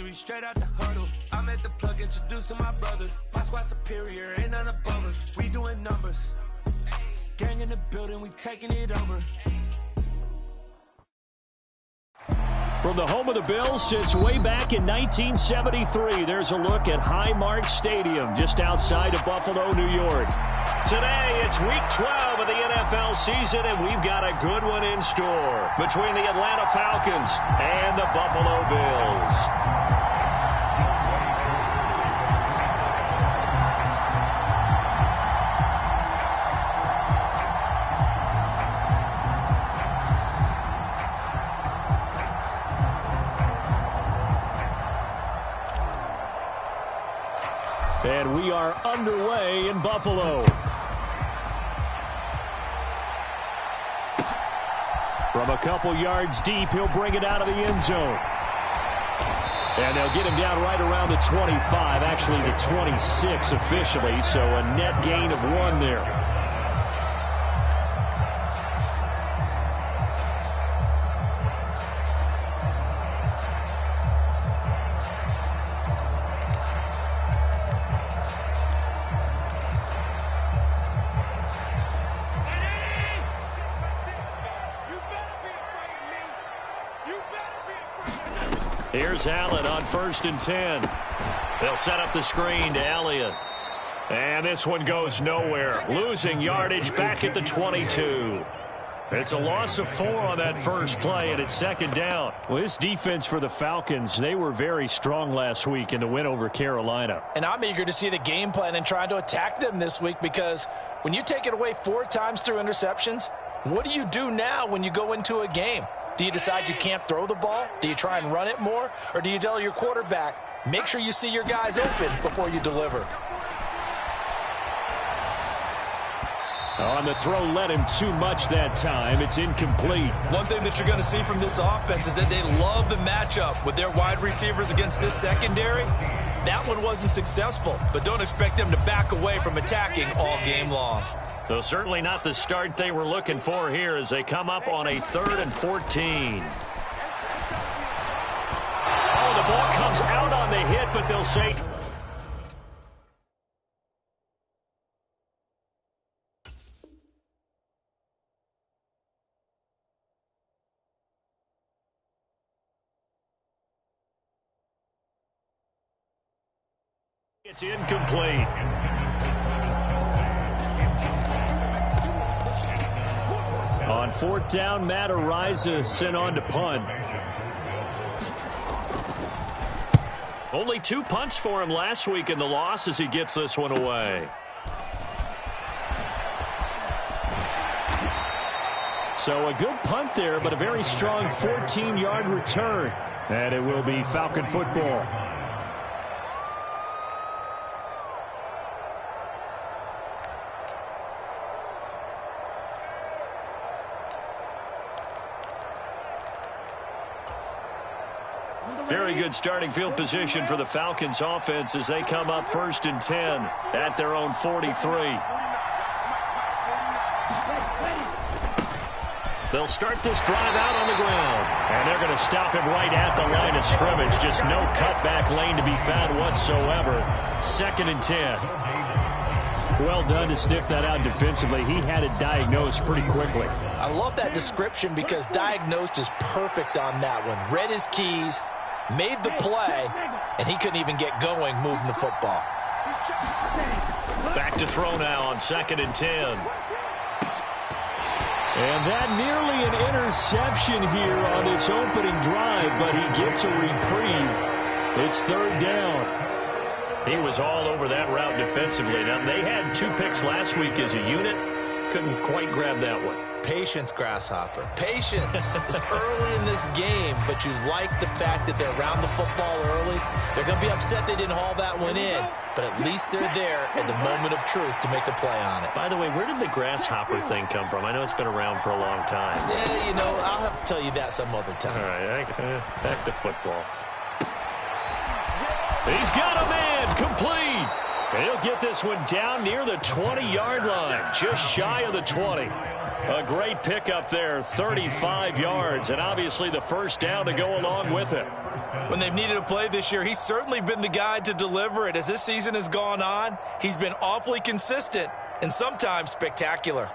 victory straight out the huddle. I'm at the plug, introduced to my brothers. My squad superior, ain't none above us. We doing numbers. Gang in the building, we taking it over. From the home of the Bills since way back in 1973, there's a look at Highmark Stadium just outside of Buffalo, New York. Today, it's Week 12 of the NFL season, and we've got a good one in store between the Atlanta Falcons and the Buffalo Bills. And we are underway in Buffalo. From a couple yards deep, he'll bring it out of the end zone. And they'll get him down right around the 25, actually the 26 officially, so a net gain of 1 there. Here's Allen on 1st and 10. They'll set up the screen to Elliott. And this one goes nowhere. Losing yardage back at the 22. It's a loss of 4 on that first play, and it's 2nd down. Well, this defense for the Falcons, they were very strong last week in the win over Carolina. And I'm eager to see the game plan and trying to attack them this week, because when you take it away 4 times through interceptions, what do you do now when you go into a game? Do you decide you can't throw the ball? Do you try and run it more? Or do you tell your quarterback, make sure you see your guys open before you deliver? On the throw, led him too much that time. It's incomplete. One thing that you're going to see from this offense is that they love the matchup with their wide receivers against this secondary. That one wasn't successful, but don't expect them to back away from attacking all game long. So certainly not the start they were looking for here as they come up on a 3rd and 14. Oh, the ball comes out on the hit, but they'll say... It's incomplete. On 4th down, Matt Araiza sent on to punt. Only 2 punts for him last week in the loss as he gets this one away. So a good punt there, but a very strong 14-yard return. And it will be Falcon football. Very good starting field position for the Falcons offense as they come up 1st and 10 at their own 43. They'll start this drive out on the ground, and they're going to stop him right at the line of scrimmage. Just no cutback lane to be found whatsoever. 2nd and 10. Well done to sniff that out defensively. He had it diagnosed pretty quickly. I love that description because diagnosed is perfect on that one. Read his keys, made the play, and he couldn't even get going moving the football. Back to throw now on 2nd and 10. And that nearly an interception here on this opening drive, but he gets a reprieve. It's 3rd down. He was all over that route defensively. Now, they had 2 picks last week as a unit. Couldn't quite grab that one. Patience, Grasshopper. Patience. It's early in this game, but you like the fact that they're around the football early. They're going to be upset they didn't haul that one in, but at least they're there at the moment of truth to make a play on it. By the way, where did the Grasshopper thing come from? I know it's been around for a long time. Yeah, you know, I'll have to tell you that some other time. All right, back to football. He's got a man, complete. And he'll get this one down near the 20-yard line, just shy of the 20. A great pickup there, 35 yards, and obviously the first down to go along with it. When they've needed a play this year, he's certainly been the guy to deliver it. As this season has gone on, he's been awfully consistent and sometimes spectacular.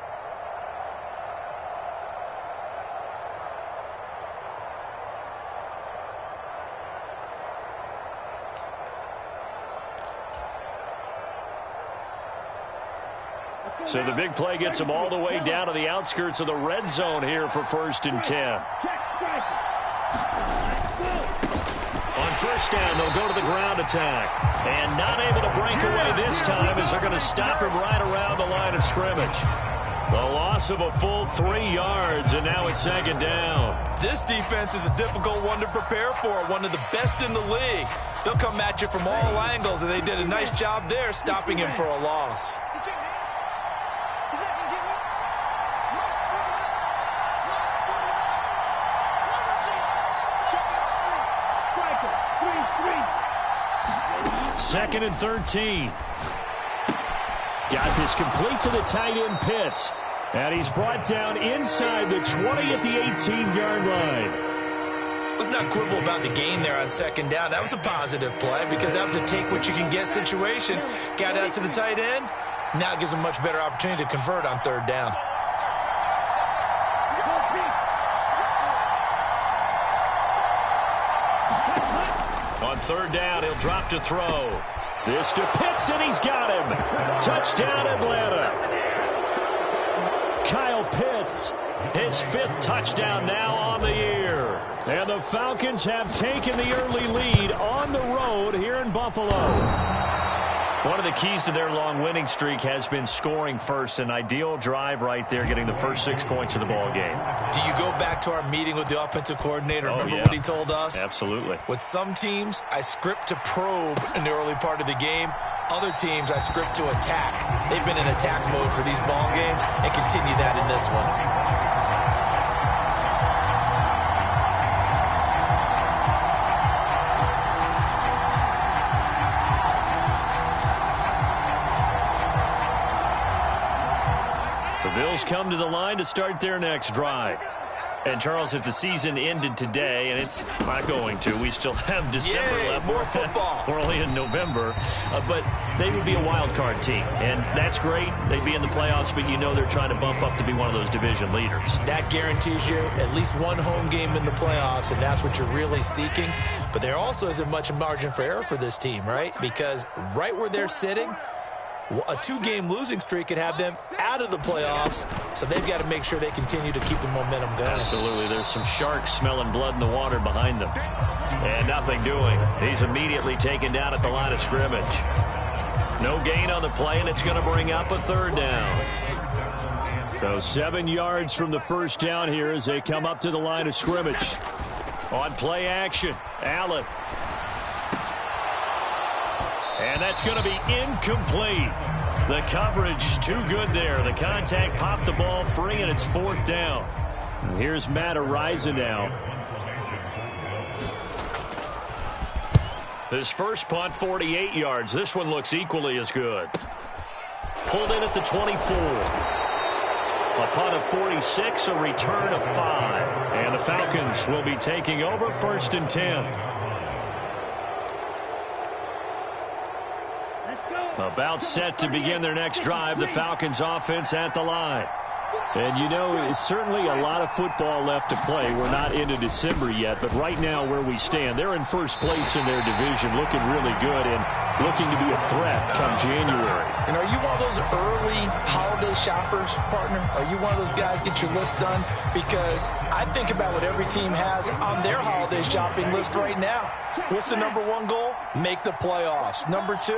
So the big play gets him all the way down to the outskirts of the red zone here for 1st and 10. On 1st down, they'll go to the ground attack. And not able to break away this time as they're going to stop him right around the line of scrimmage. The loss of a full 3 yards, and now it's 2nd down. This defense is a difficult one to prepare for, one of the best in the league. They'll come at you from all angles, and they did a nice job there stopping him for a loss. Second and 13. Got this complete to the tight end, Pitts. And he's brought down inside the 20 at the 18-yard line. Let's not quibble about the gain there on 2nd down. That was a positive play because that was a take-what-you-can-get situation. Got out to the tight end. Now it gives him a much better opportunity to convert on 3rd down. On 3rd down, he'll drop to throw. This to Pitts, and he's got him. Touchdown, Atlanta. Kyle Pitts, his 5th touchdown now on the year. And the Falcons have taken the early lead on the road here in Buffalo. One of the keys to their long winning streak has been scoring first. An ideal drive right there, getting the first 6 points of the ball game. Do you go back to our meeting with the offensive coordinator? Remember yeah. what he told us? Absolutely. With some teams, I script to probe in the early part of the game. Other teams, I script to attack. They've been in attack mode for these ball games and continue that in this one. Bills come to the line to start their next drive. And, Charles, if the season ended today, and it's not going to, we still have December left. More football. We're only in November. But they would be a wild card team. And that's great. They'd be in the playoffs, but you know they're trying to bump up to be one of those division leaders. That guarantees you at least one home game in the playoffs, and that's what you're really seeking. But there also isn't much margin for error for this team, right? Because right where they're sitting, a 2-game losing streak could have them out of the playoffs, so they've got to make sure they continue to keep the momentum going. Absolutely. There's some sharks smelling blood in the water behind them. And nothing doing. He's immediately taken down at the line of scrimmage. No gain on the play, and it's going to bring up a 3rd down. So 7 yards from the 1st down here as they come up to the line of scrimmage. On play action, Allen. And that's going to be incomplete. The coverage too good there. The contact popped the ball free, and it's 4th down. And here's Matt Araiza now. His first punt, 48 yards. This one looks equally as good. Pulled in at the 24. A punt of 46, a return of 5. And the Falcons will be taking over 1st and 10. About set to begin their next drive, the Falcons offense at the line. And, you know, it's certainly a lot of football left to play. We're not into December yet, but right now where we stand, they're in first place in their division, looking really good and looking to be a threat come January. And are you one of those early holiday shoppers, partner? Are you one of those guys get your list done? Because I think about what every team has on their holiday shopping list right now. What's the number 1 goal? Make the playoffs. Number 2?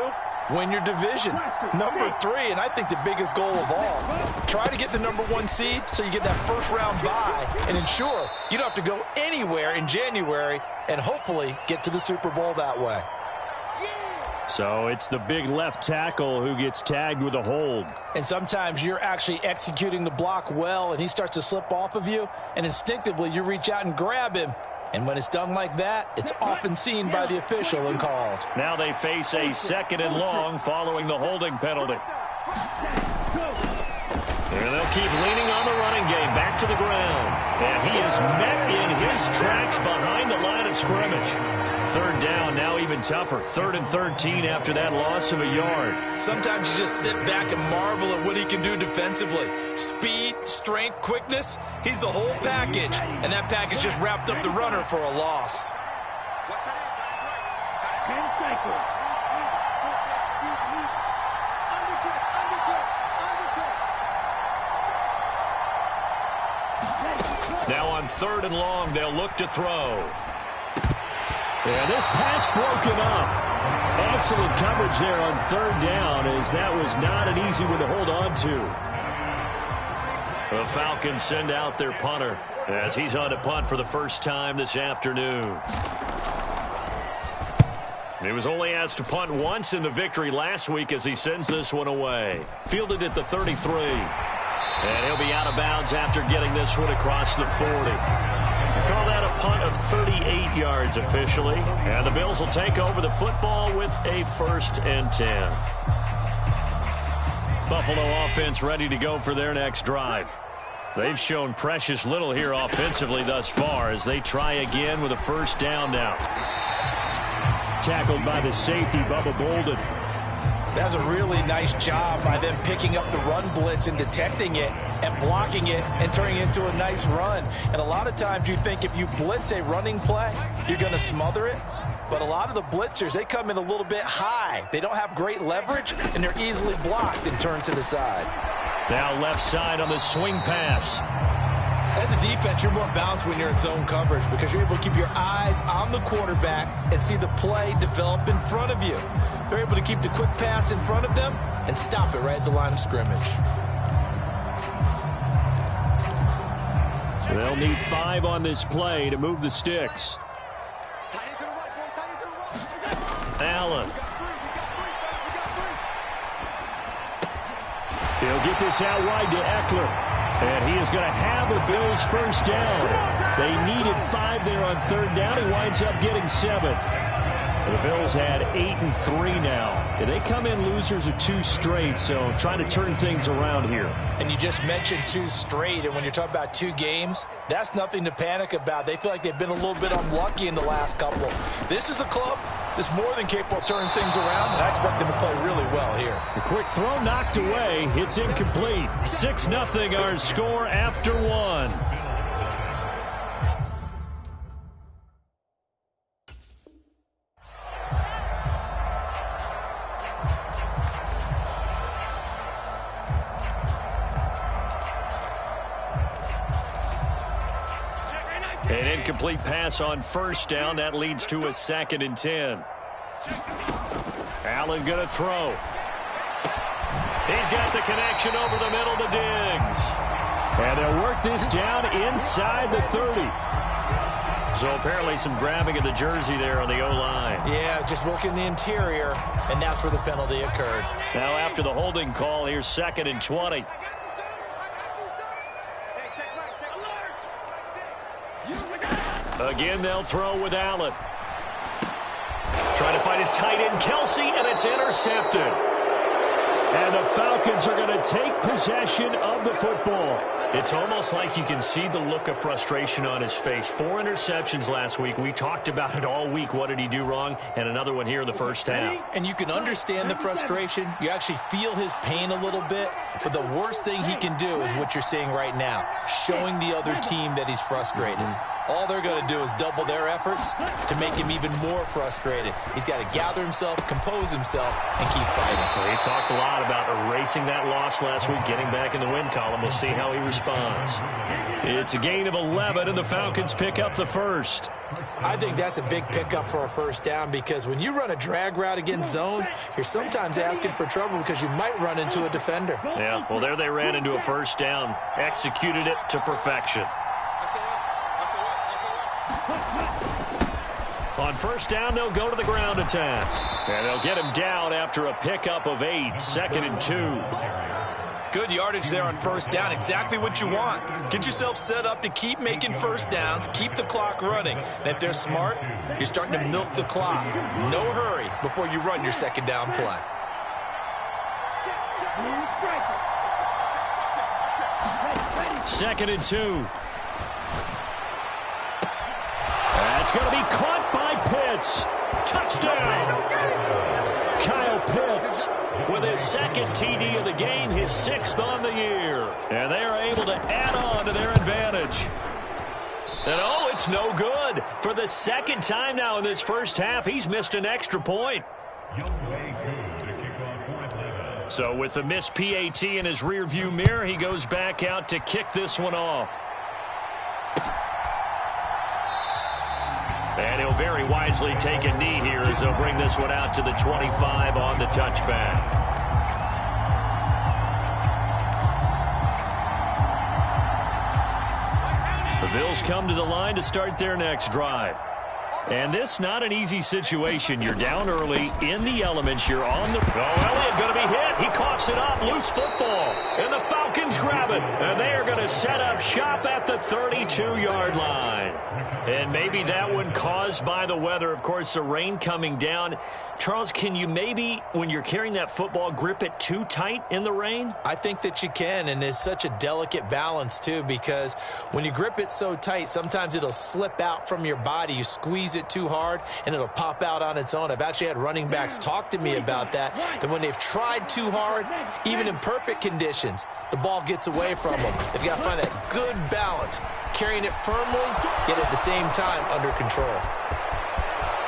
Win your division. Number 3, and I think the biggest goal of all, try to get the number 1 seed so you get that first-round bye and ensure you don't have to go anywhere in January and hopefully get to the Super Bowl that way. So it's the big left tackle who gets tagged with a hold. And sometimes you're actually executing the block well, and he starts to slip off of you, and instinctively you reach out and grab him. And when it's done like that, it's often seen by the official and called. Now they face a 2nd and long following the holding penalty. And they'll keep leaning on the running game. Back to the ground. And he is met in his tracks behind the line of scrimmage. Third down, now even tougher. 3rd and 13 after that loss of a yard. Sometimes you just sit back and marvel at what he can do defensively. Speed, strength, quickness, he's the whole package. And that package just wrapped up the runner for a loss. Now on 3rd and long, they'll look to throw. And this pass broken up. Excellent coverage there on 3rd down, as that was not an easy one to hold on to. The Falcons send out their punter as he's on to punt for the first time this afternoon. He was only asked to punt once in the victory last week as he sends this one away. Fielded at the 33. And he'll be out of bounds after getting this one across the 40. Call that a punt of 38 yards officially. And the Bills will take over the football with a 1st and 10. Buffalo offense ready to go for their next drive. They've shown precious little here offensively thus far as they try again with a 1st down now. Tackled by the safety, Bubba Bolden. That's a really nice job by them picking up the run blitz and detecting it and blocking it and turning it into a nice run. And a lot of times you think if you blitz a running play, you're going to smother it. But a lot of the blitzers, they come in a little bit high. They don't have great leverage, and they're easily blocked and turned to the side. Now left side on the swing pass. As a defense, you're more balanced when you're in zone coverage because you're able to keep your eyes on the quarterback and see the play develop in front of you. They're able to keep the quick pass in front of them and stop it right at the line of scrimmage. They'll need 5 on this play to move the sticks. Allen. He'll get this out wide to Eckler. And he is going to have a Bills 1st down. They needed 5 there on 3rd down. He winds up getting 7. The Bills had 8 and 3 now. And they come in losers of 2 straight, so trying to turn things around here. And you just mentioned 2 straight, and when you're talking about 2 games, that's nothing to panic about. They feel like they've been a little bit unlucky in the last couple. This is a club that's more than capable of turning things around, and I expect them to play really well here. The quick throw knocked away. It's incomplete. 6-0 our score after 1. An incomplete pass on 1st down. That leads to a 2nd and 10. Allen going to throw. He's got the connection over the middle to Diggs. And they'll work this down inside the 30. So apparently some grabbing of the jersey there on the O-line. Yeah, just working the interior, and that's where the penalty occurred. Now after the holding call, here's 2nd and 20. Again, they'll throw with Allen. Trying to find his tight end, Kelsey, and it's intercepted. And the Falcons are going to take possession of the football. It's almost like you can see the look of frustration on his face. 4 interceptions last week. We talked about it all week. What did he do wrong? And another one here in the 1st half. And you can understand the frustration. You actually feel his pain a little bit. But the worst thing he can do is what you're seeing right now, showing the other team that he's frustrated. All they're going to do is double their efforts to make him even more frustrated. He's got to gather himself, compose himself, and keep fighting. Well, he talked a lot about erasing that loss last week, getting back in the win column. We'll see how he responds. It's a gain of 11, and the Falcons pick up the 1st. I think that's a big pickup for a 1st down because when you run a drag route against zone, you're sometimes asking for trouble because you might run into a defender. Yeah, well, there they ran into a 1st down, executed it to perfection. On 1st down, they'll go to the ground attack. And they'll get him down after a pickup of 8, 2nd and 2. Good yardage there on 1st down, exactly what you want. Get yourself set up to keep making 1st downs, keep the clock running. And if they're smart, you're starting to milk the clock. No hurry before you run your 2nd down play. 2nd and 2. going to be caught by Pitts. Touchdown! Kyle Pitts with his second TD of the game, his 6th on the year. And they are able to add on to their advantage. And oh, it's no good. For the second time now in this first half, he's missed an extra point. So with the missed PAT in his rearview mirror, he goes back out to kick this one off. And he'll very wisely take a knee here as they'll bring this one out to the 25 on the touchback. The Bills come to the line to start their next drive. And this not an easy situation. You're down early in the elements. You're on the... Oh, Elliott going to be hit. He coughs it up. Loose football. And the Falcons grab it. And they are going to set up shop at the 32-yard line. And maybe that one caused by the weather. Of course, the rain coming down. Charles, can you maybe, when you're carrying that football, grip it too tight in the rain? I think that you can, and it's such a delicate balance, too, because when you grip it so tight, sometimes it'll slip out from your body. You squeeze it too hard, and it'll pop out on its own. I've actually had running backs talk to me about that when they've tried too hard, even in perfect conditions, the ball gets away from them. They've got to find that good balance, carrying it firmly, yet at the same time under control.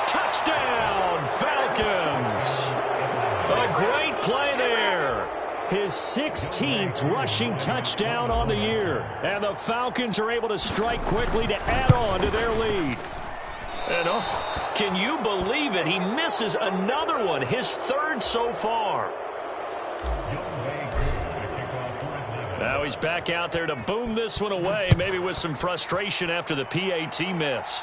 Touchdown, Falcons! A great play there. His 16th rushing touchdown on the year. And the Falcons are able to strike quickly to add on to their lead. And oh, can you believe it? He misses another one, his 3rd so far. Now he's back out there to boom this one away, maybe with some frustration after the PAT miss.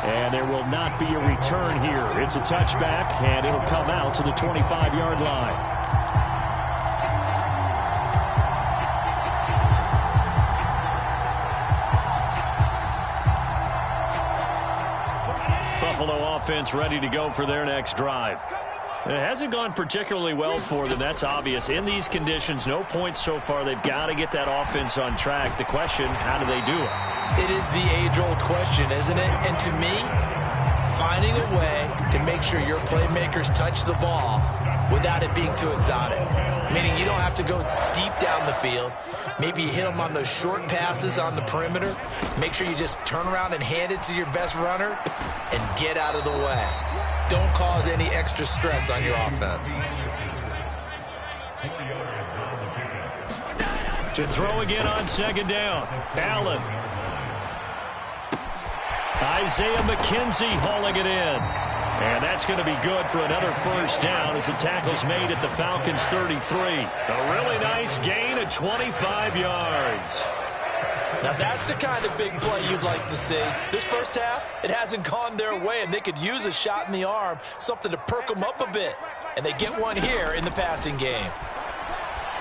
And there will not be a return here. It's a touchback, and it'll come out to the 25-yard line. Buffalo offense ready to go for their next drive. It hasn't gone particularly well for them. That's obvious. In these conditions, no points so far. They've got to get that offense on track. The question, how do they do it? It is the age-old question, isn't it? And to me, finding a way to make sure your playmakers touch the ball without it being too exotic. Meaning you don't have to go deep down the field. Maybe you hit them on those short passes on the perimeter. Make sure you just turn around and hand it to your best runner and get out of the way. Don't cause any extra stress on your offense. To throw again on 2nd down. Allen. Isaiah McKenzie hauling it in. And that's going to be good for another 1st down as the tackle's made at the Falcons' 33. A really nice gain of 25 yards. Now that's the kind of big play you'd like to see. This first half, it hasn't gone their way, and they could use a shot in the arm, something to perk them up a bit. And they get one here in the passing game.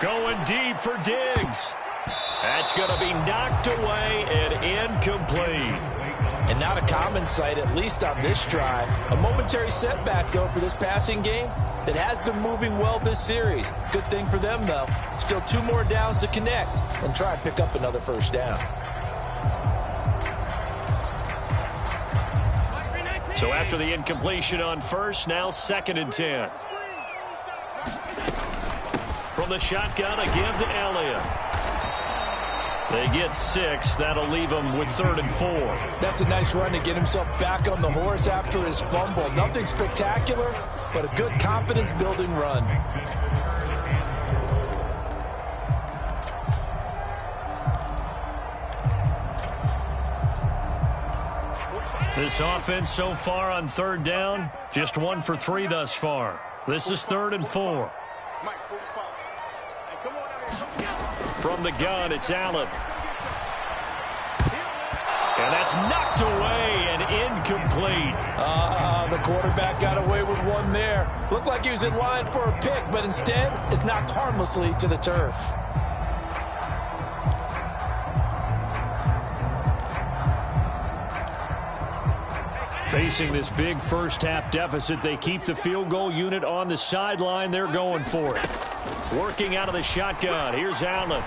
Going deep for Diggs. That's going to be knocked away and incomplete. And not a common sight, at least on this drive. A momentary setback, though, for this passing game that has been moving well this series. Good thing for them, though. Still 2 more downs to connect and try and pick up another 1st down. So after the incompletion on 1st, now 2nd and 10. From the shotgun, a give to Elliott. They get 6. That'll leave them with 3rd and 4. That's a nice run to get himself back on the horse after his fumble. Nothing spectacular, but a good confidence-building run. This offense so far on 3rd down, just 1 for 3 thus far. This is 3rd and 4. From the gun, it's Allen. And that's knocked away and incomplete. The quarterback got away with one there. Looked like he was in line for a pick, but instead, it's knocked harmlessly to the turf. Facing this big first half deficit, they keep the field goal unit on the sideline. They're going for it. Working out of the shotgun. Here's Allen.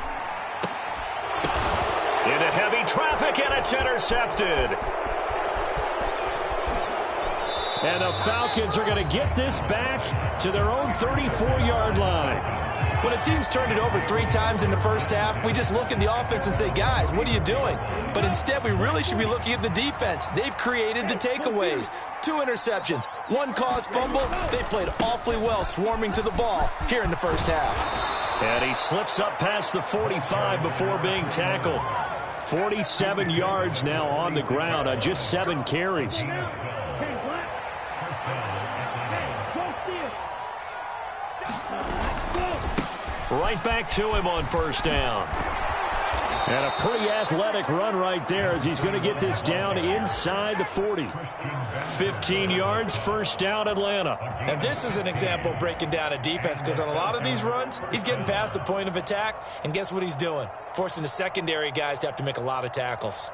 Into heavy traffic. quick, and it's intercepted. And the Falcons are going to get this back to their own 34-yard line. When a team's turned it over 3 times in the first half, we just look at the offense and say, guys, what are you doing? But instead, we really should be looking at the defense. They've created the takeaways. 2 interceptions, 1 caused fumble. They played awfully well swarming to the ball here in the first half. And he slips up past the 45 before being tackled. 47 yards now on the ground on just 7 carries. Right back to him on first down. And a pretty athletic run right there as he's going to get this down inside the 40. 15 yards, first down, Atlanta. And this is an example of breaking down a defense, because on a lot of these runs, he's getting past the point of attack, and guess what he's doing? Forcing the secondary guys to have to make a lot of tackles.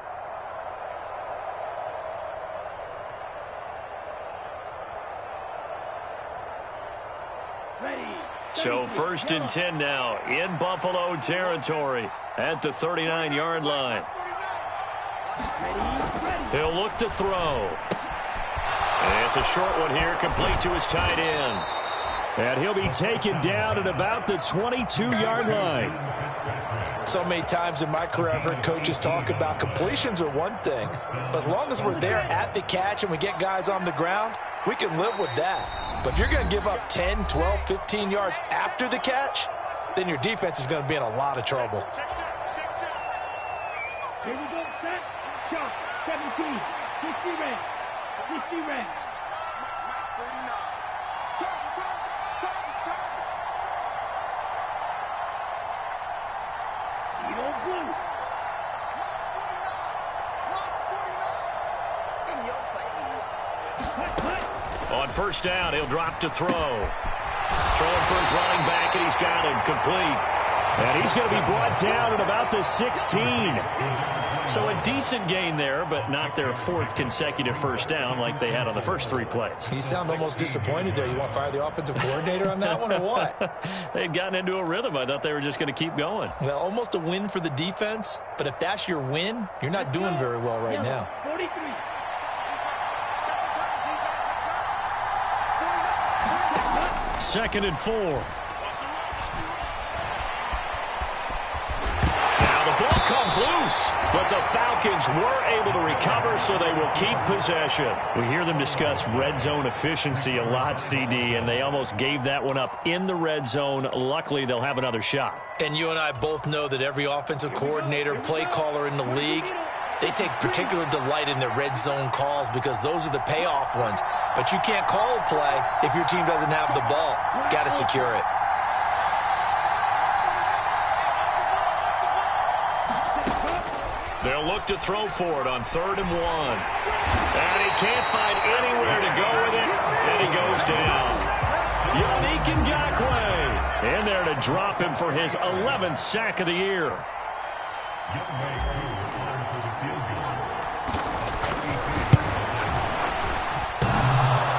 So first and 10 now in Buffalo territory at the 39-yard line. He'll look to throw. And it's a short one here, complete to his tight end. And he'll be taken down at about the 22-yard line. So many times in my career I've heard coaches talk about completions are one thing, but as long as we're there at the catch and we get guys on the ground, we can live with that. But if you're going to give up 10, 12, 15 yards after the catch, then your defense is going to be in a lot of trouble. Here we go, set, shot, 17, 60 red, 60 red. Blue. In your face. On first down, he'll drop to throw. Throwing for his running back, and he's got him complete. And he's going to be brought down at about the 16. So a decent gain there, but not their 4th consecutive first down like they had on the first 3 plays. You sound almost disappointed there. You want to fire the offensive coordinator on that one or what? They'd gotten into a rhythm. I thought they were just going to keep going. Well, almost a win for the defense, but if that's your win, you're not doing very well right now. 43. Second and 4. Comes loose, but the Falcons were able to recover, so they will keep possession. We hear them discuss red zone efficiency a lot, CD, and they almost gave that one up in the red zone. Luckily, they'll have another shot. And you and I both know that every offensive coordinator, play caller in the league, they take particular delight in their red zone calls because those are the payoff ones. But you can't call a play if your team doesn't have the ball. Got to secure it. They'll look to throw for it on 3rd and 1. And he can't find anywhere to go with it, and he goes down. Yannick Ngakoue in there to drop him for his 11th sack of the year.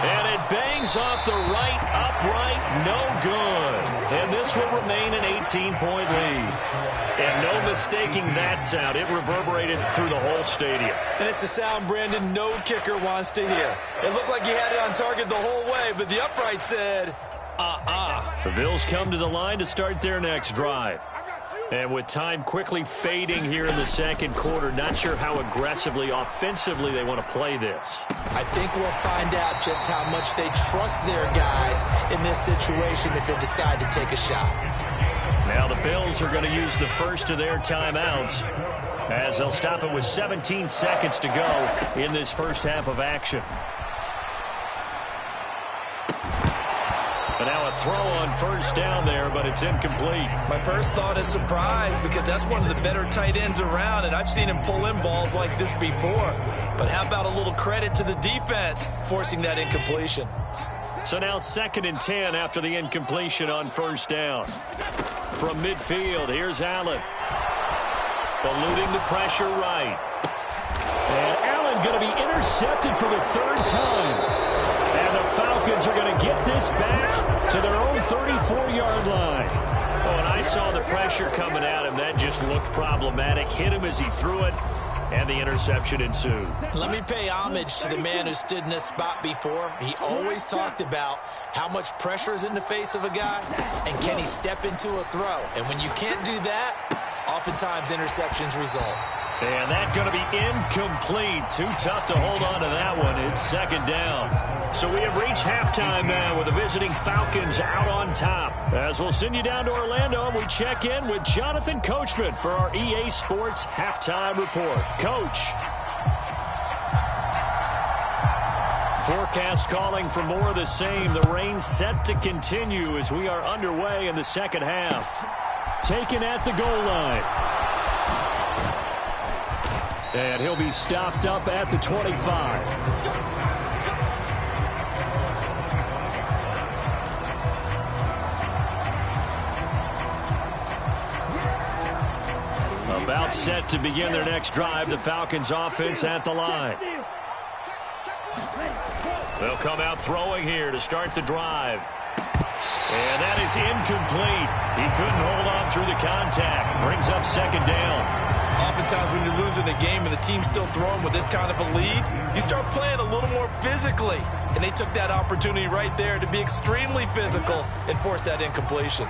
And it bangs off the right upright, no good. And this will remain an 18-point lead. And no mistaking that sound. It reverberated through the whole stadium. And it's the sound Brandon no kicker wants to hear. It looked like he had it on target the whole way, but the upright said, The Bills come to the line to start their next drive. And with time quickly fading here in the second quarter, not sure how aggressively, offensively they want to play this. I think we'll find out just how much they trust their guys in this situation if they decide to take a shot. Now the Bills are going to use the first of their timeouts as they'll stop it with 17 seconds to go in this first half of action. But now a throw on first down there, but it's incomplete. My first thought is surprise because that's one of the better tight ends around, and I've seen him pull in balls like this before. But how about a little credit to the defense forcing that incompletion? So now 2nd and 10 after the incompletion on first down. From midfield, here's Allen. Eluding the pressure right. And Allen going to be intercepted for the 3rd time. And the Falcons are going to get this back to their own 34-yard line. Oh, and I saw the pressure coming at him. That just looked problematic. Hit him as he threw it. and the interception ensued. Let me pay homage to the man who stood in this spot before. He always talked about how much pressure is in the face of a guy, and can he step into a throw. And when you can't do that, oftentimes interceptions result. And that's going to be incomplete. Too tough to hold on to that one. It's second down. So we have reached halftime now with the visiting Falcons out on top. As we'll send you down to Orlando, and we check in with Jonathan Coachman for our EA Sports Halftime Report. Coach. Forecast calling for more of the same. The rain set to continue as we are underway in the second half. Taken at the goal line. And he'll be stopped up at the 25. About set to begin their next drive, the Falcons offense at the line. They'll come out throwing here to start the drive. And that is incomplete. He couldn't hold on through the contact. Brings up second down. Oftentimes when you're losing a game and the team's still throwing with this kind of a lead, you start playing a little more physically. And they took that opportunity right there to be extremely physical and force that incompletion.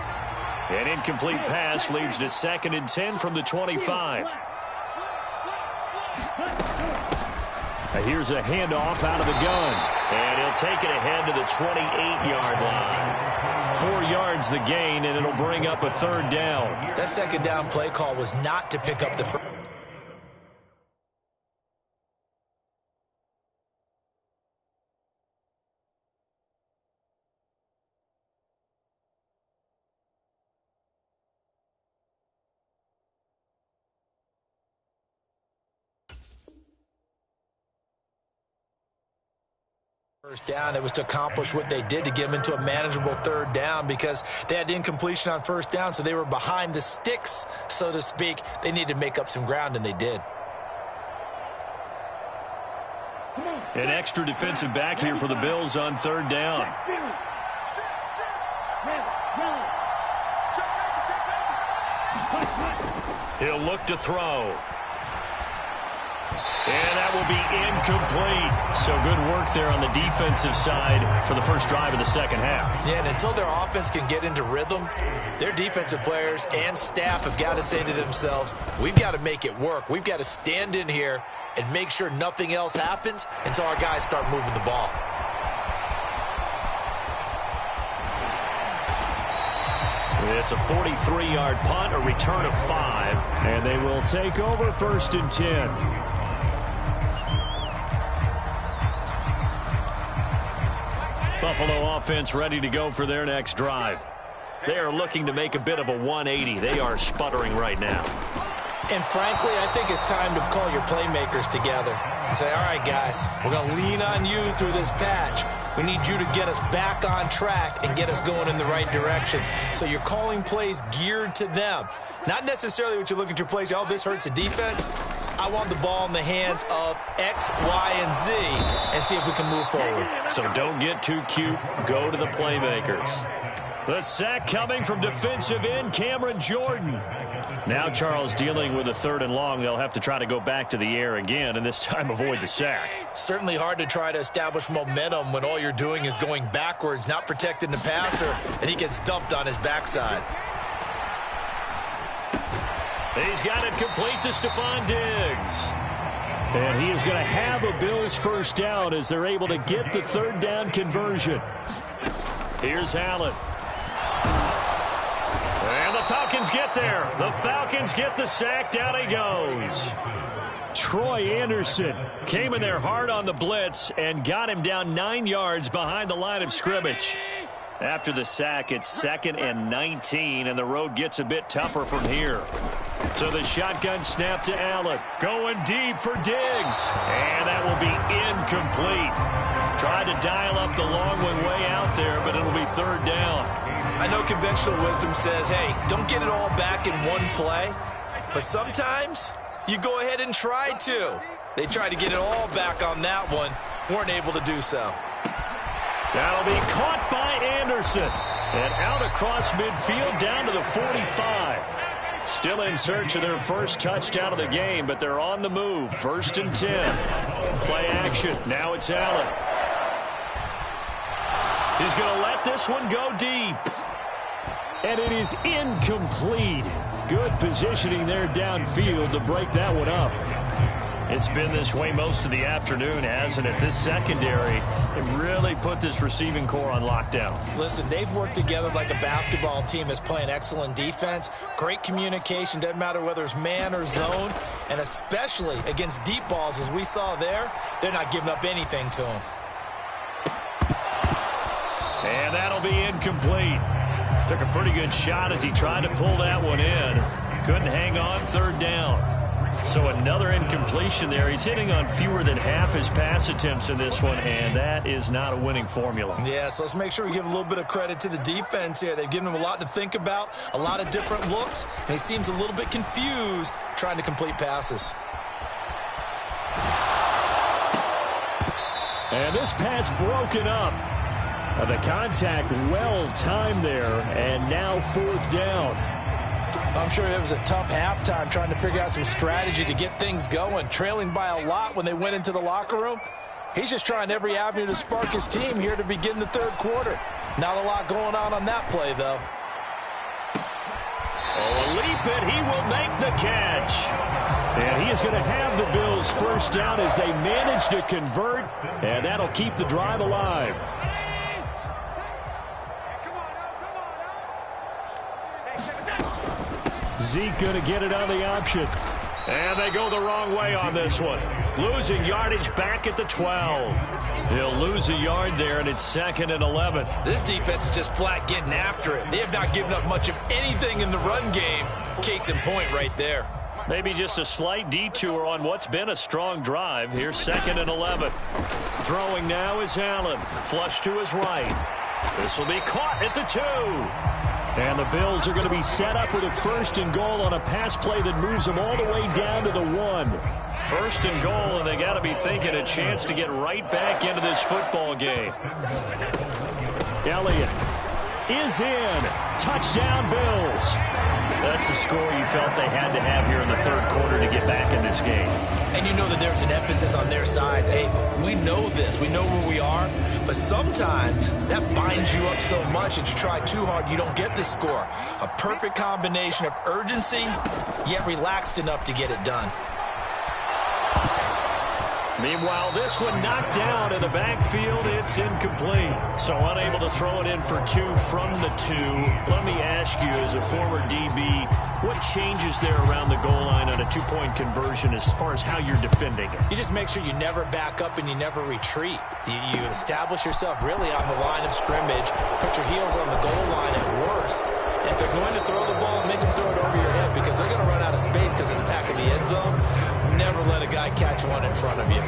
An incomplete pass leads to 2nd and 10 from the 25. Now here's a handoff out of the gun. And he'll take it ahead to the 28-yard line. 4 yards the gain, and it'll bring up a third down. That second down play call was not to pick up the first. First down, it was to accomplish what they did to get them into a manageable third down because they had incompletion on first down, so they were behind the sticks, so to speak. They needed to make up some ground, and they did. An extra defensive back here for the Bills on third down. He'll look to throw. And that will be incomplete. So good work there on the defensive side for the first drive of the second half. Yeah, and until their offense can get into rhythm, their defensive players and staff have got to say to themselves, we've got to make it work. We've got to stand in here and make sure nothing else happens until our guys start moving the ball. It's a 43-yard punt, a return of 5, and they will take over 1st and 10. Buffalo offense ready to go for their next drive. They are looking to make a bit of a 180. They are sputtering right now. And frankly, I think it's time to call your playmakers together and say, all right, guys, we're going to lean on you through this patch. We need you to get us back on track and get us going in the right direction. So you're calling plays geared to them. Not necessarily what you look at your plays, oh, this hurts the defense. I want the ball in the hands of X, Y, and Z and see if we can move forward. So don't get too cute. Go to the playmakers. The sack coming from defensive end Cameron Jordan. Now Charles dealing with a 3rd and long. They'll have to try to go back to the air again and this time avoid the sack. Certainly hard to try to establish momentum when all you're doing is going backwards, not protecting the passer, and he gets dumped on his backside. He's got it complete to Stephon Diggs. And he is going to have a Bills first down as they're able to get the 3rd down conversion. Here's Allen. And the Falcons get there. The Falcons get the sack. Down he goes. Troy Anderson came in there hard on the blitz and got him down 9 yards behind the line of scrimmage. After the sack, it's 2nd and 19, and the road gets a bit tougher from here. So the shotgun snap to Allen. Going deep for Diggs. And that will be incomplete. Tried to dial up the long one way out there, but it'll be 3rd down. I know conventional wisdom says, hey, don't get it all back in one play. But sometimes you go ahead and try to. They tried to get it all back on that one. Weren't able to do so. That'll be caught by Anderson. And out across midfield down to the 45. Still in search of their first touchdown of the game, but they're on the move. 1st and 10. Play action. Now it's Allen. He's going to let this one go deep. And it is incomplete. Good positioning there downfield to break that one up. It's been this way most of the afternoon, hasn't it? This secondary, it really put this receiving core on lockdown. Listen, they've worked together like a basketball team that's playing excellent defense. Great communication, doesn't matter whether it's man or zone. And especially against deep balls, as we saw there, they're not giving up anything to them. And that'll be incomplete. Took a pretty good shot as he tried to pull that one in. Couldn't hang on. 3rd down. So another incompletion there. He's hitting on fewer than half his pass attempts in this one, and that is not a winning formula. Yeah, so let's make sure we give a little bit of credit to the defense here. They've given him a lot to think about, a lot of different looks, and he seems a little bit confused trying to complete passes. And this pass broken up. The contact well-timed there, and now 4th down. I'm sure it was a tough halftime trying to figure out some strategy to get things going, trailing by a lot when they went into the locker room. He's just trying every avenue to spark his team here to begin the 3rd quarter. Not a lot going on that play, though. Oh, a leap, and he will make the catch. And he is going to have the Bills' first down as they manage to convert, and that'll keep the drive alive. Zeke going to get it on the option. And they go the wrong way on this one. Losing yardage back at the 12. He'll lose a yard there, and it's 2nd and 11. This defense is just flat getting after it. They have not given up much of anything in the run game. Case in point right there. Maybe just a slight detour on what's been a strong drive. Here's 2nd and 11. Throwing now is Allen. Flush to his right. This will be caught at the 2. And the Bills are going to be set up with a 1st and goal on a pass play that moves them all the way down to the 1. 1st and goal, and they got to be thinking a chance to get right back into this football game. Elliott is in. Touchdown, Bills. That's a score you felt they had to have here in the 3rd quarter to get back in this game. And you know that there's an emphasis on their side. Hey, we know this. We know where we are. But sometimes that binds you up so much that you try too hard, you don't get the score. A perfect combination of urgency, yet relaxed enough to get it done. Meanwhile, this one knocked down in the backfield. It's incomplete. So unable to throw it in for 2 from the 2. Let me ask you, as a former DB, what changes there around the goal line on a 2-point conversion as far as how you're defending it? You just make sure you never back up and you never retreat. You establish yourself really on the line of scrimmage, put your heels on the goal line at worst. And if they're going to throw the ball, make them throw it over your head because they're going to run out of space because of the back of the end zone. Never let a guy catch one in front of you.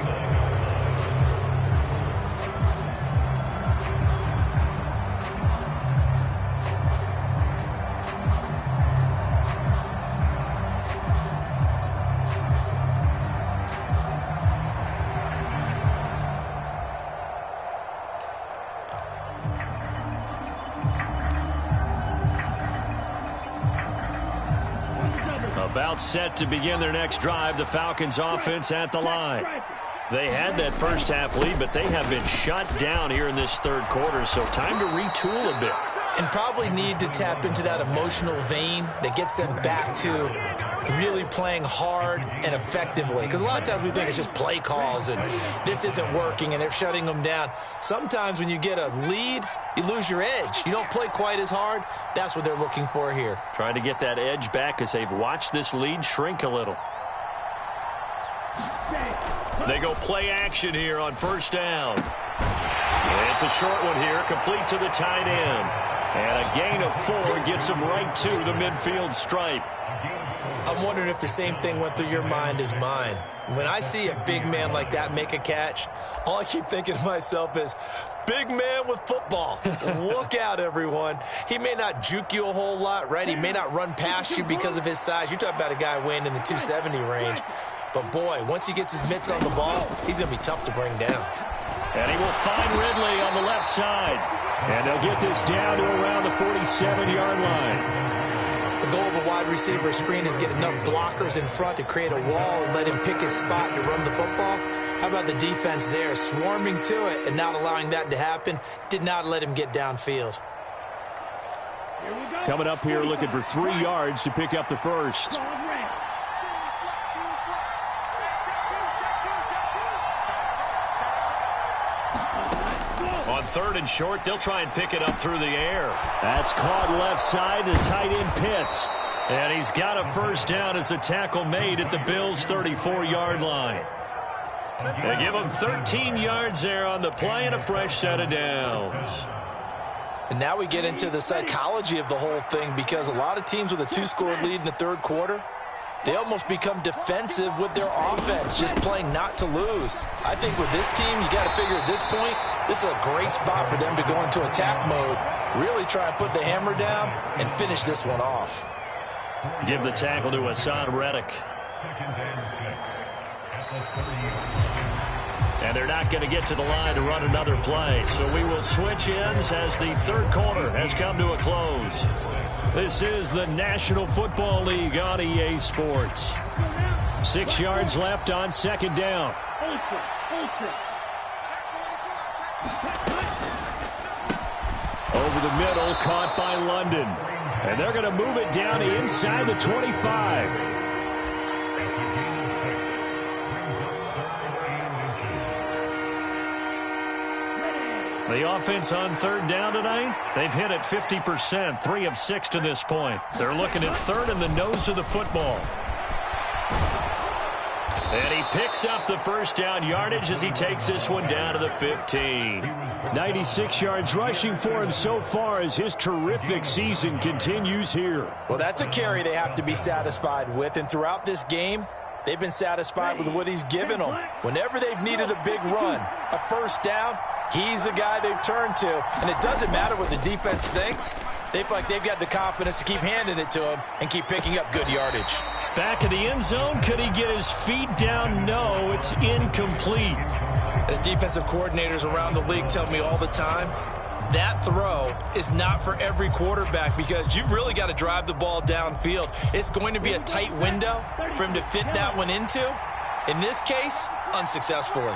About set to begin their next drive, the Falcons offense at the line. They had that first half lead, but they have been shut down here in this 3rd quarter, so time to retool a bit. And probably need to tap into that emotional vein that gets them back to really playing hard and effectively. Because a lot of times we think it's just play calls and this isn't working and they're shutting them down. Sometimes when you get a lead, you lose your edge. You don't play quite as hard. That's what they're looking for here. Trying to get that edge back as they've watched this lead shrink a little. They go play action here on 1st down. It's a short one here, complete to the tight end. And a gain of 4 gets them right to the midfield stripe. I'm wondering if the same thing went through your mind as mine. When I see a big man like that make a catch, all I keep thinking to myself is, big man with football. Look out, everyone. He may not juke you a whole lot, right? He may not run past you because of his size. You're talking about a guy weighing in the 270 range. But, boy, once he gets his mitts on the ball, he's going to be tough to bring down. And he will find Ridley on the left side. And they'll get this down to around the 47-yard line. The goal of a wide receiver screen is get enough blockers in front to create a wall and let him pick his spot to run the football. How about the defense there, swarming to it and not allowing that to happen? Did not let him get downfield. Coming up here looking for 3 yards to pick up the first. On 3rd and short, they'll try and pick it up through the air. That's caught left side to tight end Pitts. And he's got a first down as the tackle made at the Bills' 34-yard line. They give him 13 yards there on the play and a fresh set of downs. And now we get into the psychology of the whole thing, because a lot of teams with a 2-score lead in the third quarter, they almost become defensive with their offense, just playing not to lose. I think with this team, you got to figure at this point, this is a great spot for them to go into attack mode, really try and put the hammer down and finish this one off. Give the tackle to Hassan Reddick. And they're not going to get to the line to run another play. So we will switch ends as the third quarter has come to a close. This is the National Football League on EA Sports. 6 yards left on 2nd down. Over the middle, caught by London. And they're going to move it down to inside the 25. The offense on 3rd down tonight, they've hit it 50%, 3 of 6 to this point. They're looking at 3rd in the nose of the football. And he picks up the first down yardage as he takes this one down to the 15. 96 yards rushing for him so far as his terrific season continues here. Well, that's a carry they have to be satisfied with, and throughout this game, they've been satisfied with what he's given them. Whenever they've needed a big run, a first down, he's the guy they've turned to. And it doesn't matter what the defense thinks. They feel like they've got the confidence to keep handing it to him and keep picking up good yardage. Back in the end zone, could he get his feet down? No, it's incomplete. As defensive coordinators around the league tell me all the time, that throw is not for every quarterback, because you've really got to drive the ball downfield. It's going to be a tight window for him to fit that one into. In this case, unsuccessfully.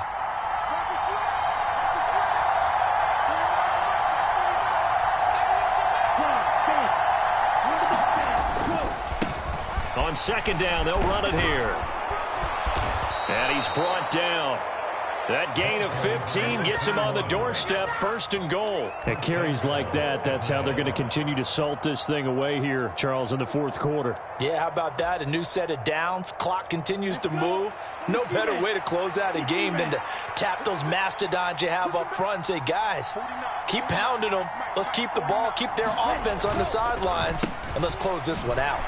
On 2nd down, they'll run it here. And he's brought down. That gain of 15 gets him on the doorstep, 1st and goal. At carries like that, that's how they're going to continue to salt this thing away here, Charles, in the 4th quarter. Yeah, how about that? A new set of downs. Clock continues to move. No better way to close out a game than to tap those mastodons you have up front and say, guys, keep pounding them. Let's keep the ball, keep their offense on the sidelines, and let's close this one out.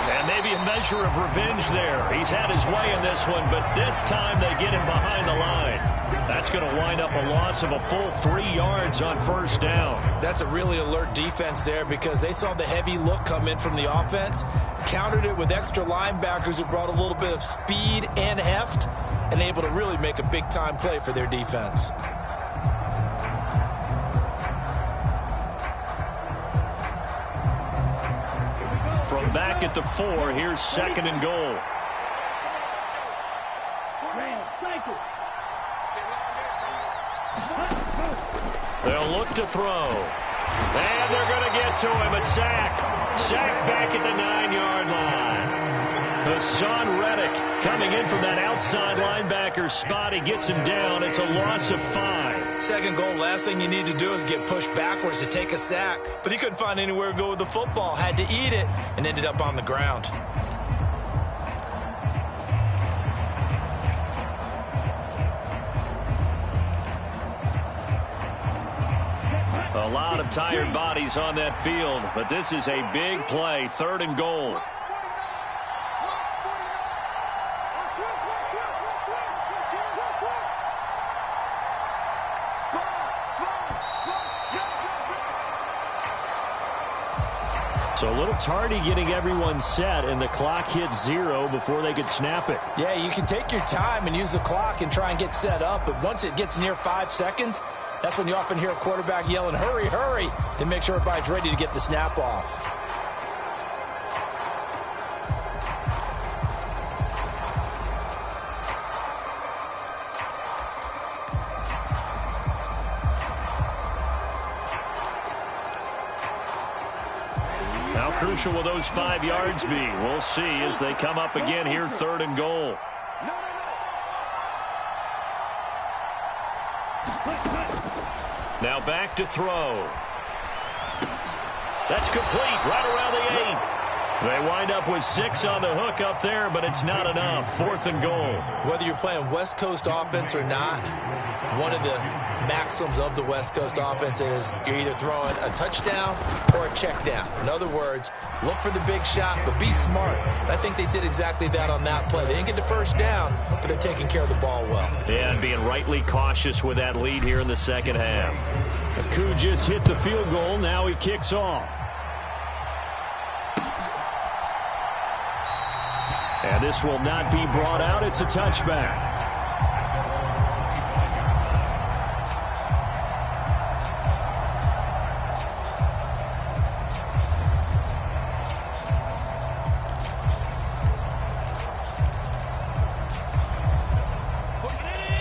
And maybe a measure of revenge there. He's had his way in this one, but this time they get him behind the line. That's going to wind up a loss of a full 3 yards on 1st down. That's a really alert defense there, because they saw the heavy look come in from the offense, countered it with extra linebackers who brought a little bit of speed and heft, and able to really make a big-time play for their defense. From back at the 4, here's 2nd and goal. They'll look to throw. And they're going to get to him. A sack. Sack back at the 9-yard line. Hassan Reddick coming in from that outside linebacker spot. He gets him down. It's a loss of 5. 2nd goal, last thing you need to do is get pushed backwards to take a sack. But he couldn't find anywhere to go with the football. Had to eat it and ended up on the ground. A lot of tired bodies on that field, but this is a big play. 3rd and goal. So a little tardy getting everyone set, and the clock hits 0 before they could snap it. Yeah, you can take your time and use the clock and try and get set up, but once it gets near 5 seconds, that's when you often hear a quarterback yelling, hurry, hurry, to make sure everybody's ready to get the snap off. crucial will those 5 yards be? We'll see as they come up again here, 3rd and goal. Now back to throw. That's complete right around the 8. They wind up with 6 on the hook up there, but it's not enough. 4th and goal. Whether you're playing West Coast offense or not, one of the maxims of the West Coast offense is you're either throwing a touchdown or a check down. In other words, look for the big shot, but be smart. And I think they did exactly that on that play. They didn't get the first down, but they're taking care of the ball well. Yeah, and being rightly cautious with that lead here in the second half. Aku just hit the field goal. Now he kicks off. And this will not be brought out. It's a touchback.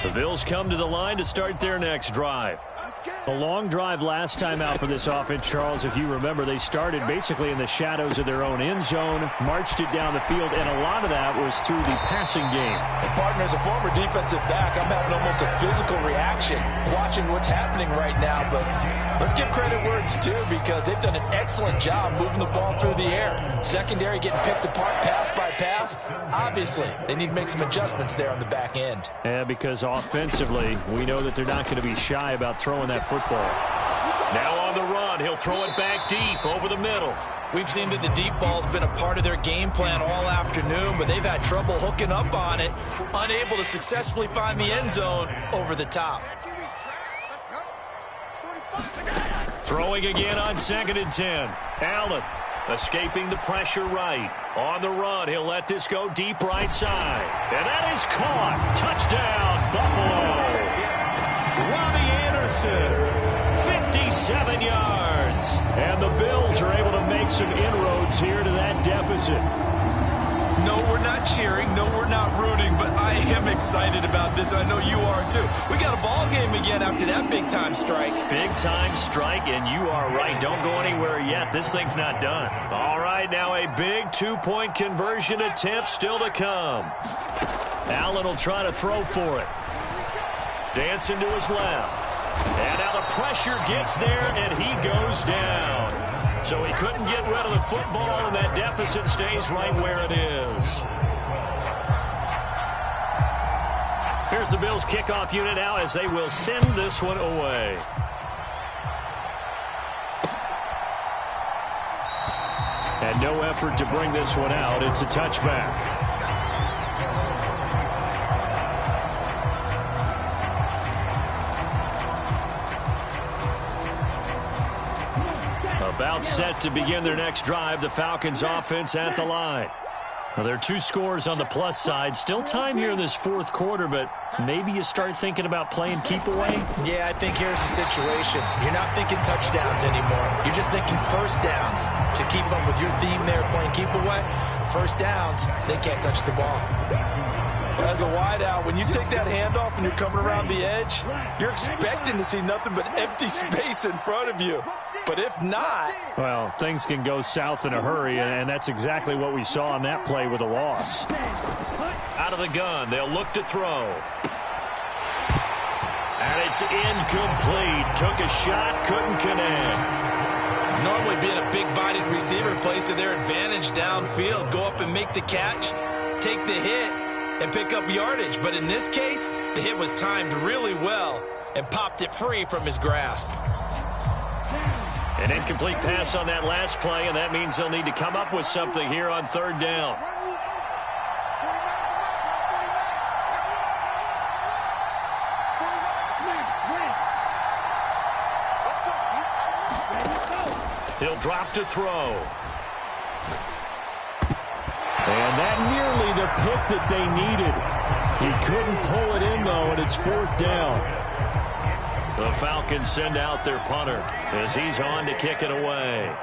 The Bills come to the line to start their next drive. A long drive last time out for this offense, Charles. If you remember, they started basically in the shadows of their own end zone, marched it down the field, and a lot of that was through the passing game. And partner, as a former defensive back, I'm having almost a physical reaction watching what's happening right now. But let's give credit where it's due, because they've done an excellent job moving the ball through the air. Secondary getting picked apart pass by pass. Obviously, they need to make some adjustments there on the back end. Yeah, because offensively, we know that they're not going to be shy about throwing that football. Now on the run, he'll throw it back deep over the middle. We've seen that the deep ball's been a part of their game plan all afternoon, but they've had trouble hooking up on it, unable to successfully find the end zone over the top. Throwing again on 2nd and 10. Allen escaping the pressure right. On the run, he'll let this go deep right side. And that is caught. Touchdown, Buffalo. Robbie Anderson, 57 yards. And the Bills are able to make some inroads here to that deficit. No, we're not cheering. No, we're not rooting, but I am excited about this. I know you are too. We got a ball game again after that big-time strike. Big-time strike, and you are right. Don't go anywhere yet. This thing's not done. All right, now a big two-point conversion attempt still to come. Allen will try to throw for it. Dancing to his left. And now the pressure gets there, and he goes down. So he couldn't get rid of the football, and that deficit stays right where it is. Here's the Bills kickoff unit now as they will send this one away. And no effort to bring this one out. It's a touchback. About set to begin their next drive, the Falcons offense at the line. Well, there are 2 scores on the plus side. Still time here in this 4th quarter, but maybe you start thinking about playing keep away? Yeah, I think here's the situation. You're not thinking touchdowns anymore. You're just thinking first downs. To keep up with your theme there, playing keep away, first downs, they can't touch the ball. As a wideout, when you take that handoff and you're coming around the edge, you're expecting to see nothing but empty space in front of you. But if not... Well, things can go south in a hurry, and that's exactly what we saw on that play with a loss. Out of the gun, they'll look to throw. And it's incomplete. Took a shot, couldn't connect. Normally being a big-bodied receiver plays to their advantage downfield. Go up and make the catch, take the hit, and pick up yardage. But in this case, the hit was timed really well and popped it free from his grasp. An incomplete pass on that last play, and that means they'll need to come up with something here on 3rd down. He'll drop to throw. And that nearly the pick that they needed. He couldn't pull it in, though, and it's 4th down. The Falcons send out their punter as he's on to kick it away.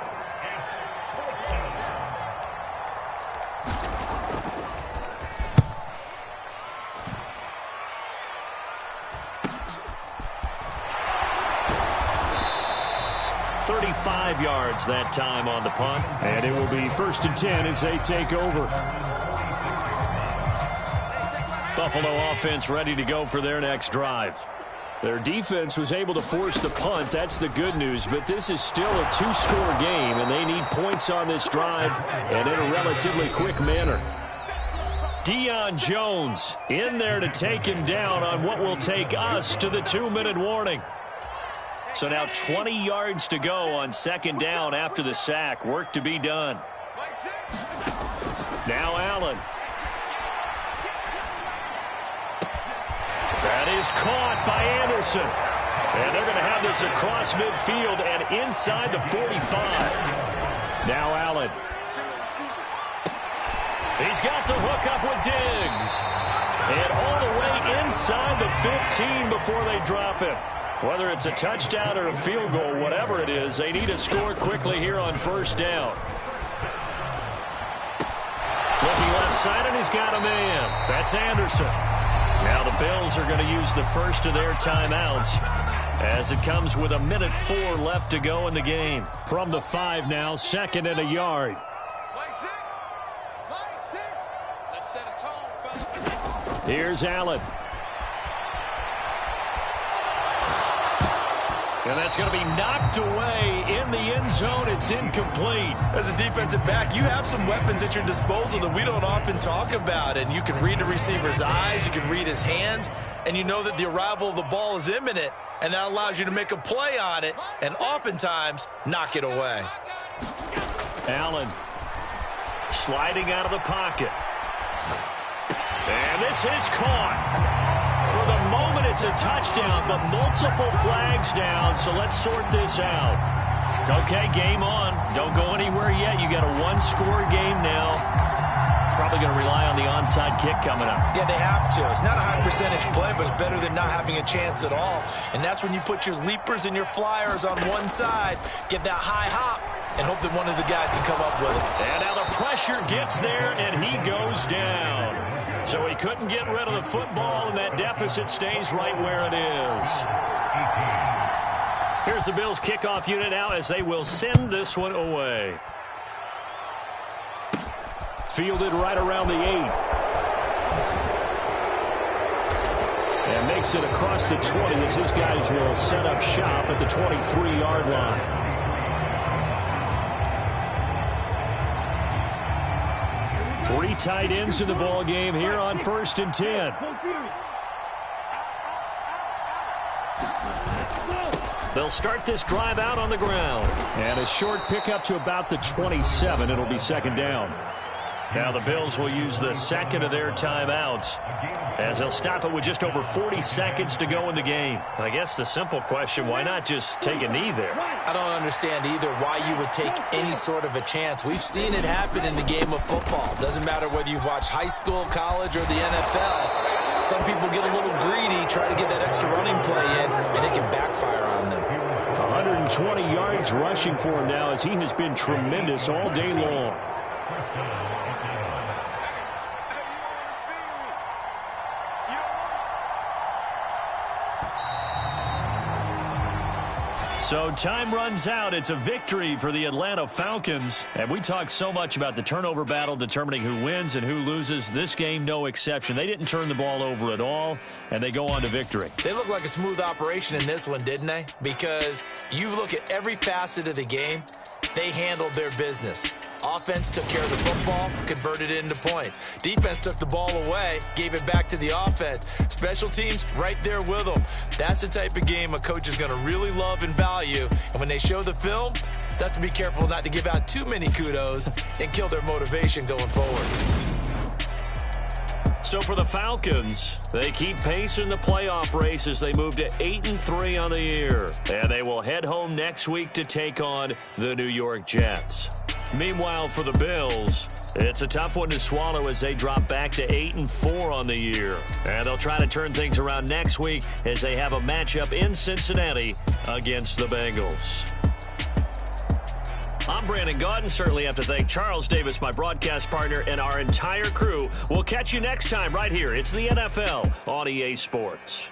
35 yards that time on the punt. And it will be 1st and 10 as they take over. Buffalo offense ready to go for their next drive. Their defense was able to force the punt. That's the good news. But this is still a 2-score game, and they need points on this drive and in a relatively quick manner. Deion Jones in there to take him down on what will take us to the 2-minute warning. So now 20 yards to go on 2nd down after the sack. Work to be done. Now Allen. That is caught by Anderson. And they're going to have this across midfield and inside the 45. Now Allen. He's got the hook up with Diggs. And all the way inside the 15 before they drop him. Whether it's a touchdown or a field goal, whatever it is, they need to score quickly here on 1st down. Looking left side, and he's got a man. That's Anderson. Now the Bills are going to use the first of their timeouts as it comes with 1:04 left to go in the game. From the 5 now, 2nd and a yard. Here's Allen. And that's going to be knocked away in the end zone. It's incomplete. As a defensive back, you have some weapons at your disposal that we don't often talk about. And you can read the receiver's eyes, you can read his hands, and you know that the arrival of the ball is imminent. And that allows you to make a play on it and oftentimes knock it away. Allen sliding out of the pocket. And this is caught. For the moment, it's a touchdown, but multiple flags down, so let's sort this out. Okay, game on. Don't go anywhere yet. You got a 1-score game now. Probably going to rely on the onside kick coming up. Yeah, they have to. It's not a high percentage play, but it's better than not having a chance at all. And that's when you put your leapers and your flyers on one side, get that high hop, and hope that one of the guys can come up with it. And now the pressure gets there, and he goes down. So he couldn't get rid of the football, and that deficit stays right where it is. Here's the Bills' kickoff unit now as they will send this one away. Fielded right around the 8. And makes it across the 20 as his guys will set up shop at the 23-yard line. Three tight ends in the ball game here on 1st and 10. They'll start this drive out on the ground. And a short pickup to about the 27. It'll be 2nd down. Now the Bills will use the 2nd of their timeouts as they'll stop it with just over 40 seconds to go in the game. I guess the simple question, why not just take a knee there? I don't understand either why you would take any sort of a chance. We've seen it happen in the game of football. Doesn't matter whether you watch high school, college, or the NFL. Some people get a little greedy, try to get that extra running play in, and it can backfire on them. 120 yards rushing for him now as he has been tremendous all day long. So time runs out. It's a victory for the Atlanta Falcons. And we talked so much about the turnover battle determining who wins and who loses. This game, no exception. They didn't turn the ball over at all, and they go on to victory. They look like a smooth operation in this one, didn't they? Because you look at every facet of the game, they handled their business. Offense took care of the football, converted it into points. Defense took the ball away, gave it back to the offense. Special teams right there with them. That's the type of game a coach is going to really love and value. And when they show the film, that's to be careful not to give out too many kudos and kill their motivation going forward. So for the Falcons, they keep pace in the playoff race as they move to 8-3 on the year. And they will head home next week to take on the New York Jets. Meanwhile, for the Bills, it's a tough one to swallow as they drop back to 8-4 on the year. And they'll try to turn things around next week as they have a matchup in Cincinnati against the Bengals. I'm Brandon Gaudin. Certainly have to thank Charles Davis, my broadcast partner, and our entire crew. We'll catch you next time right here. It's the NFL on EA Sports.